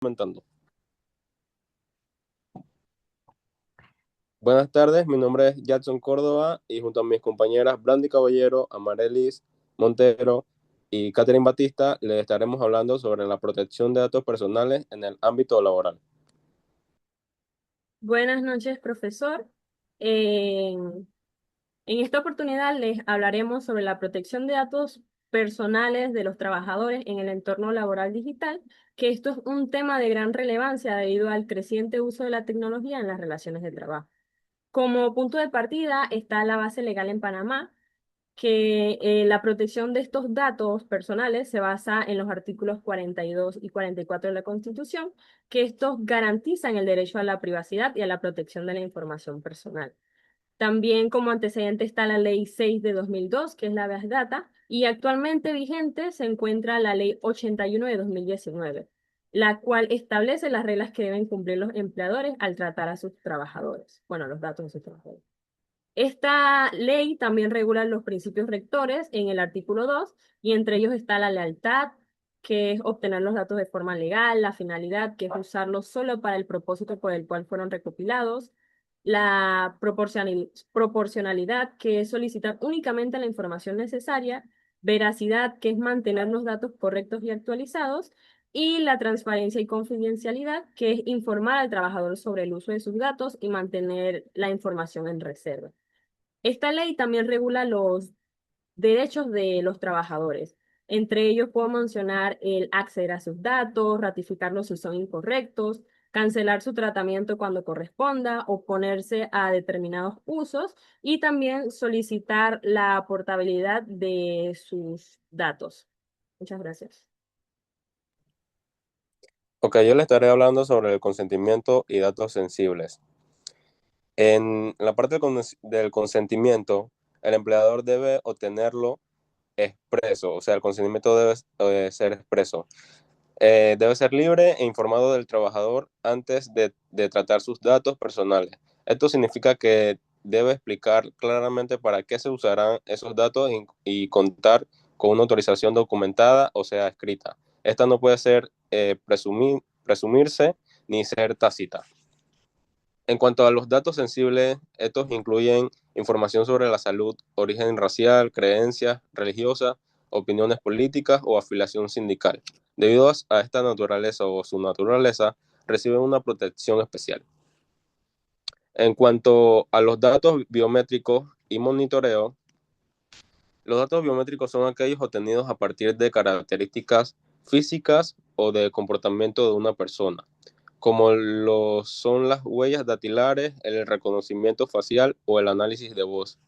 Comentando. Buenas tardes, mi nombre es Jackson Córdoba y junto a mis compañeras Brandy Caballero, Amarelis Montero y Catherine Batista les estaremos hablando sobre la protección de datos personales en el ámbito laboral. Buenas noches, profesor. En esta oportunidad les hablaremos sobre la protección de datos personales de los trabajadores en el entorno laboral digital, que esto es un tema de gran relevancia debido al creciente uso de la tecnología en las relaciones de trabajo. Como punto de partida está la base legal en Panamá, que la protección de estos datos personales se basa en los artículos 42 y 44 de la Constitución, que estos garantizan el derecho a la privacidad y a la protección de la información personal. También como antecedente está la Ley 6 de 2002, que es la Big Data, y actualmente vigente se encuentra la Ley 81 de 2019, la cual establece las reglas que deben cumplir los empleadores al tratar a sus trabajadores, bueno, los datos de sus trabajadores. Esta ley también regula los principios rectores en el artículo 2 y entre ellos está la lealtad, que es obtener los datos de forma legal, la finalidad, que es usarlos solo para el propósito por el cual fueron recopilados, la proporcionalidad, que es solicitar únicamente la información necesaria, veracidad, que es mantener los datos correctos y actualizados, y la transparencia y confidencialidad, que es informar al trabajador sobre el uso de sus datos y mantener la información en reserva. Esta ley también regula los derechos de los trabajadores. Entre ellos puedo mencionar el acceder a sus datos, ratificarlos si son incorrectos, cancelar su tratamiento cuando corresponda, oponerse a determinados usos y también solicitar la portabilidad de sus datos. Muchas gracias. Ok, yo les estaré hablando sobre el consentimiento y datos sensibles. En la parte del consentimiento, el empleador debe obtenerlo expreso, o sea, el consentimiento debe ser expreso. Debe ser libre e informado del trabajador antes de tratar sus datos personales. Esto significa que debe explicar claramente para qué se usarán esos datos y contar con una autorización documentada, o sea, escrita. Esta no puede ser presumirse ni ser tácita. En cuanto a los datos sensibles, estos incluyen información sobre la salud, origen racial, creencias religiosas, opiniones políticas o afiliación sindical. Debido a esta naturaleza o su naturaleza, reciben una protección especial. En cuanto a los datos biométricos y monitoreo, los datos biométricos son aquellos obtenidos a partir de características físicas o de comportamiento de una persona, como lo son las huellas dactilares, el reconocimiento facial o el análisis de voz.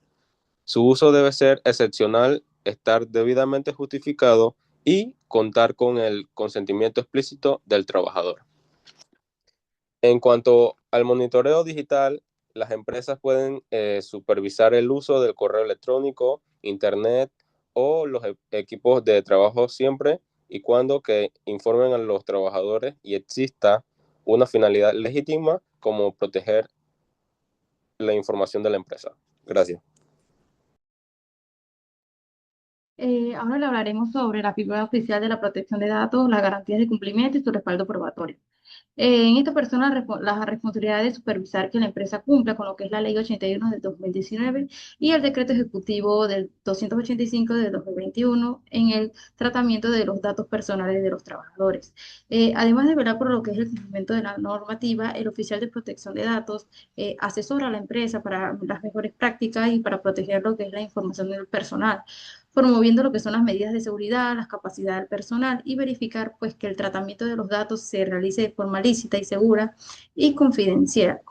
Su uso debe ser excepcional, estar debidamente justificado y contar con el consentimiento explícito del trabajador. En cuanto al monitoreo digital, las empresas pueden supervisar el uso del correo electrónico, internet o los equipos de trabajo siempre y cuando que informen a los trabajadores y exista una finalidad legítima como proteger la información de la empresa. Gracias. Ahora le hablaremos sobre la figura oficial de la protección de datos, las garantías de cumplimiento y su respaldo probatorio. En esta persona, la responsabilidad de supervisar que la empresa cumpla con lo que es la Ley 81 del 2019 y el Decreto Ejecutivo del 285 del 2021 en el tratamiento de los datos personales de los trabajadores. Además de velar por lo que es el cumplimiento de la normativa, el oficial de protección de datos asesora a la empresa para las mejores prácticas y para proteger lo que es la información del personal, promoviendo lo que son las medidas de seguridad, las capacidades del personal y verificar pues que el tratamiento de los datos se realice de forma lícita y segura y confidencial.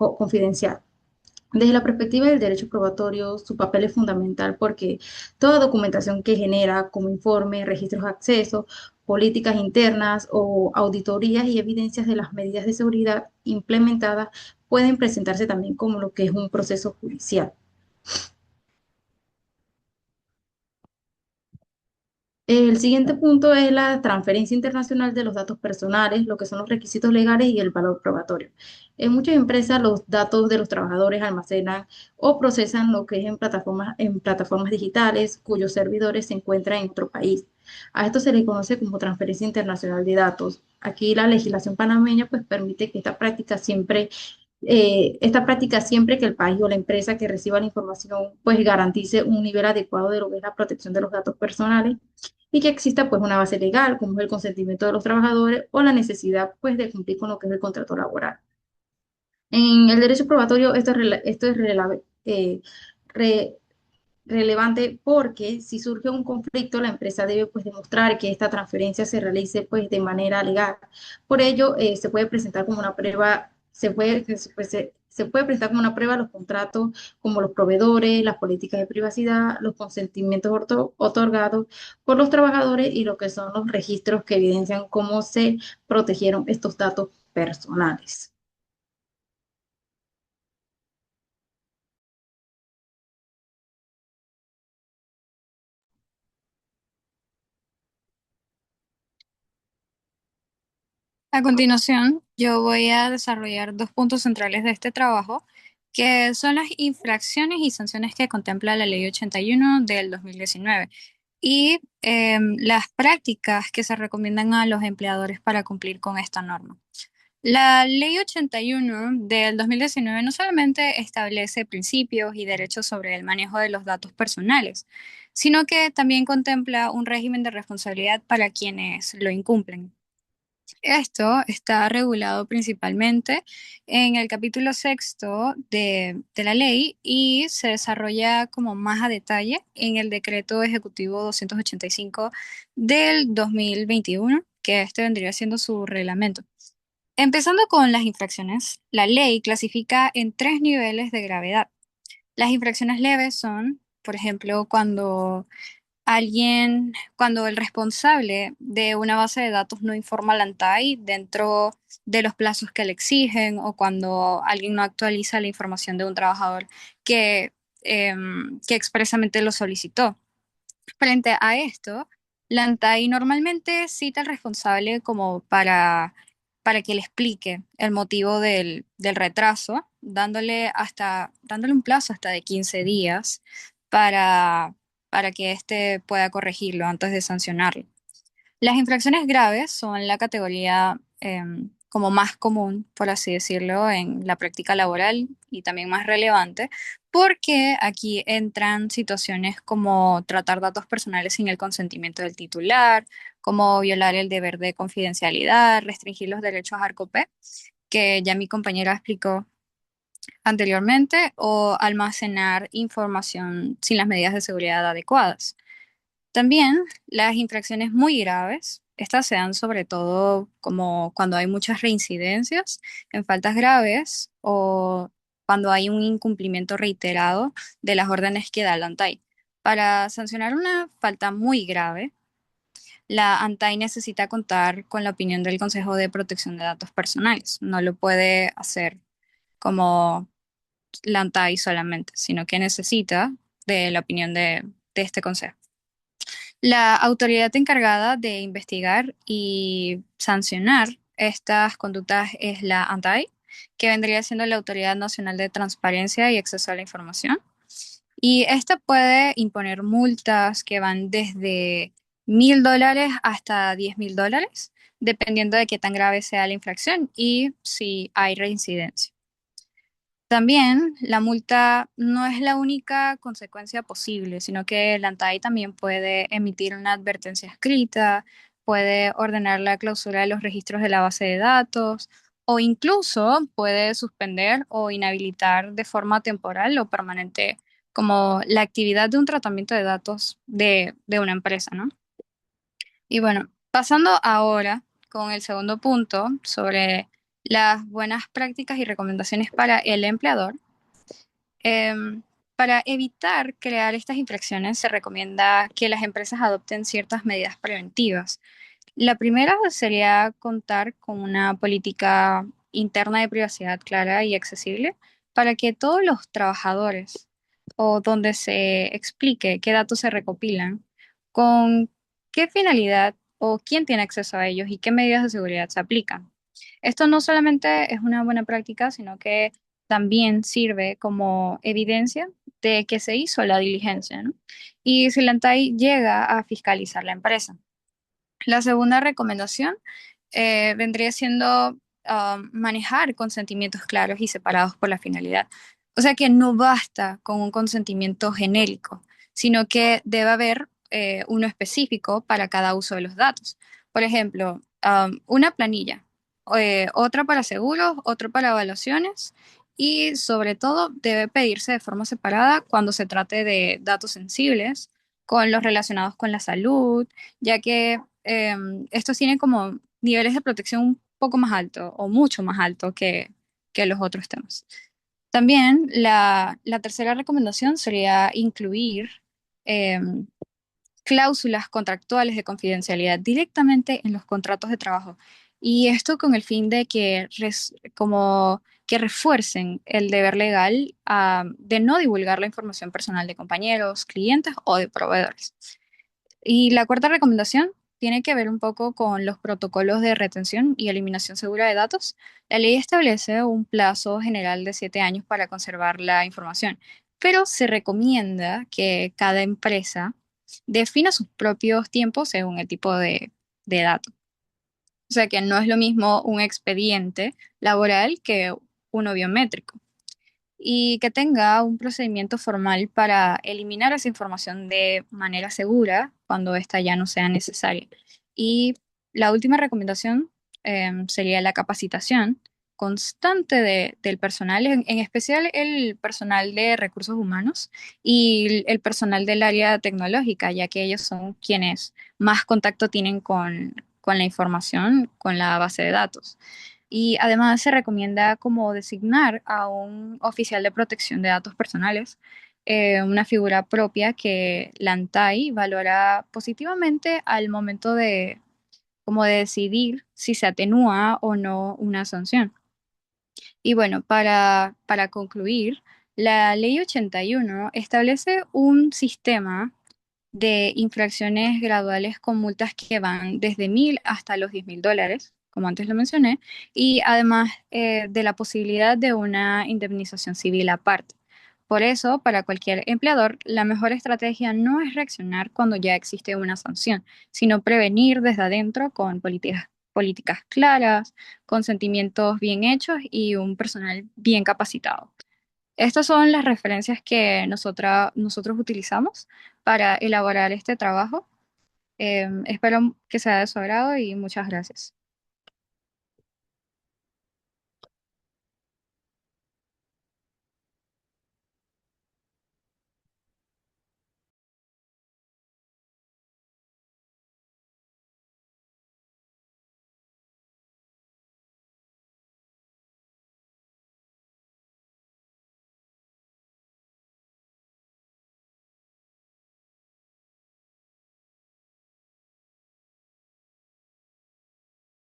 Desde la perspectiva del derecho probatorio, su papel es fundamental porque toda documentación que genera como informe, registros de acceso, políticas internas o auditorías y evidencias de las medidas de seguridad implementadas pueden presentarse también como lo que es un proceso judicial. El siguiente punto es la transferencia internacional de los datos personales, lo que son los requisitos legales y el valor probatorio. En muchas empresas los datos de los trabajadores almacenan o procesan lo que es en plataformas digitales cuyos servidores se encuentran en otro país. A esto se le conoce como transferencia internacional de datos. Aquí la legislación panameña pues permite que esta práctica siempre que el país o la empresa que reciba la información pues garantice un nivel adecuado de lo que es la protección de los datos personales y que exista pues una base legal como es el consentimiento de los trabajadores o la necesidad pues de cumplir con lo que es el contrato laboral. En el derecho probatorio esto es re- relevante porque si surge un conflicto, la empresa debe pues demostrar que esta transferencia se realice pues de manera legal. Por ello, se puede presentar como una prueba, se puede presentar como una prueba los contratos como los proveedores, las políticas de privacidad, los consentimientos otorgados por los trabajadores y lo que son los registros que evidencian cómo se protegieron estos datos personales. A continuación, yo voy a desarrollar dos puntos centrales de este trabajo, que son las infracciones y sanciones que contempla la Ley 81 del 2019 y las prácticas que se recomiendan a los empleadores para cumplir con esta norma. La Ley 81 del 2019 no solamente establece principios y derechos sobre el manejo de los datos personales, sino que también contempla un régimen de responsabilidad para quienes lo incumplen. Esto está regulado principalmente en el capítulo sexto de la ley y se desarrolla como más a detalle en el decreto ejecutivo 285 del 2021, que este vendría siendo su reglamento. Empezando con las infracciones, la ley clasifica en tres niveles de gravedad. Las infracciones leves son, por ejemplo, cuando el responsable de una base de datos no informa al ANTAI dentro de los plazos que le exigen o cuando alguien no actualiza la información de un trabajador que, que expresamente lo solicitó. Frente a esto, la ANTAI normalmente cita al responsable como para que le explique el motivo del retraso, dándole un plazo hasta de 15 días para, para que éste pueda corregirlo antes de sancionarlo. Las infracciones graves son la categoría como más común, por así decirlo, en la práctica laboral y también más relevante, porque aquí entran situaciones como tratar datos personales sin el consentimiento del titular, como violar el deber de confidencialidad, restringir los derechos a ARCOPE, que ya mi compañera explicó anteriormente, o almacenar información sin las medidas de seguridad adecuadas. También las infracciones muy graves, estas se dan sobre todo como cuando hay muchas reincidencias en faltas graves o cuando hay un incumplimiento reiterado de las órdenes que da la ANTAI. Para sancionar una falta muy grave, la ANTAI necesita contar con la opinión del Consejo de Protección de Datos Personales. No lo puede hacer como la ANTAI solamente, sino que necesita de la opinión de este consejo. La autoridad encargada de investigar y sancionar estas conductas es la ANTAI, que vendría siendo la Autoridad Nacional de Transparencia y Acceso a la Información. Y esta puede imponer multas que van desde $1.000 hasta $10.000, dependiendo de qué tan grave sea la infracción y si hay reincidencia. También la multa no es la única consecuencia posible, sino que la ANTAI también puede emitir una advertencia escrita, puede ordenar la clausura de los registros de la base de datos o incluso puede suspender o inhabilitar de forma temporal o permanente como la actividad de un tratamiento de datos de una empresa, ¿no? Y bueno, pasando ahora con el segundo punto sobre las buenas prácticas y recomendaciones para el empleador. Para evitar crear estas infracciones, se recomienda que las empresas adopten ciertas medidas preventivas. La primera sería contar con una política interna de privacidad clara y accesible para que todos los trabajadores o donde se explique qué datos se recopilan, con qué finalidad o quién tiene acceso a ellos y qué medidas de seguridad se aplican. Esto no solamente es una buena práctica, sino que también sirve como evidencia de que se hizo la diligencia, ¿no? Y si la ANTAI llega a fiscalizar la empresa. La segunda recomendación vendría siendo manejar consentimientos claros y separados por la finalidad. O sea que no basta con un consentimiento genérico, sino que debe haber uno específico para cada uso de los datos. Por ejemplo, una planilla, otra para seguros, otra para evaluaciones y sobre todo debe pedirse de forma separada cuando se trate de datos sensibles, con los relacionados con la salud, ya que estos tienen como niveles de protección un poco más alto o mucho más alto que los otros temas. También la tercera recomendación sería incluir em, cláusulas contractuales de confidencialidad directamente en los contratos de trabajo. Y esto con el fin de que como que refuercen el deber legal de no divulgar la información personal de compañeros, clientes o de proveedores. Y la cuarta recomendación tiene que ver un poco con los protocolos de retención y eliminación segura de datos. La ley establece un plazo general de 7 años para conservar la información, pero se recomienda que cada empresa defina sus propios tiempos según el tipo de dato. O sea que no es lo mismo un expediente laboral que uno biométrico y que tenga un procedimiento formal para eliminar esa información de manera segura cuando ésta ya no sea necesaria. Y la última recomendación sería la capacitación constante del personal, en especial el personal de recursos humanos y el personal del área tecnológica, ya que ellos son quienes más contacto tienen con la información, con la base de datos. Y además se recomienda como designar a un oficial de protección de datos personales, una figura propia que la ANTAI valora positivamente al momento de como de decidir si se atenúa o no una sanción. Y bueno, para concluir, la Ley 81 establece un sistema de infracciones graduales con multas que van desde 1.000 hasta los 10.000 dólares, como antes lo mencioné, y además de la posibilidad de una indemnización civil aparte. Por eso, para cualquier empleador, la mejor estrategia no es reaccionar cuando ya existe una sanción, sino prevenir desde adentro con políticas claras, consentimientos bien hechos y un personal bien capacitado. Estas son las referencias que nosotros utilizamos para elaborar este trabajo. Espero que sea de su agrado y muchas gracias.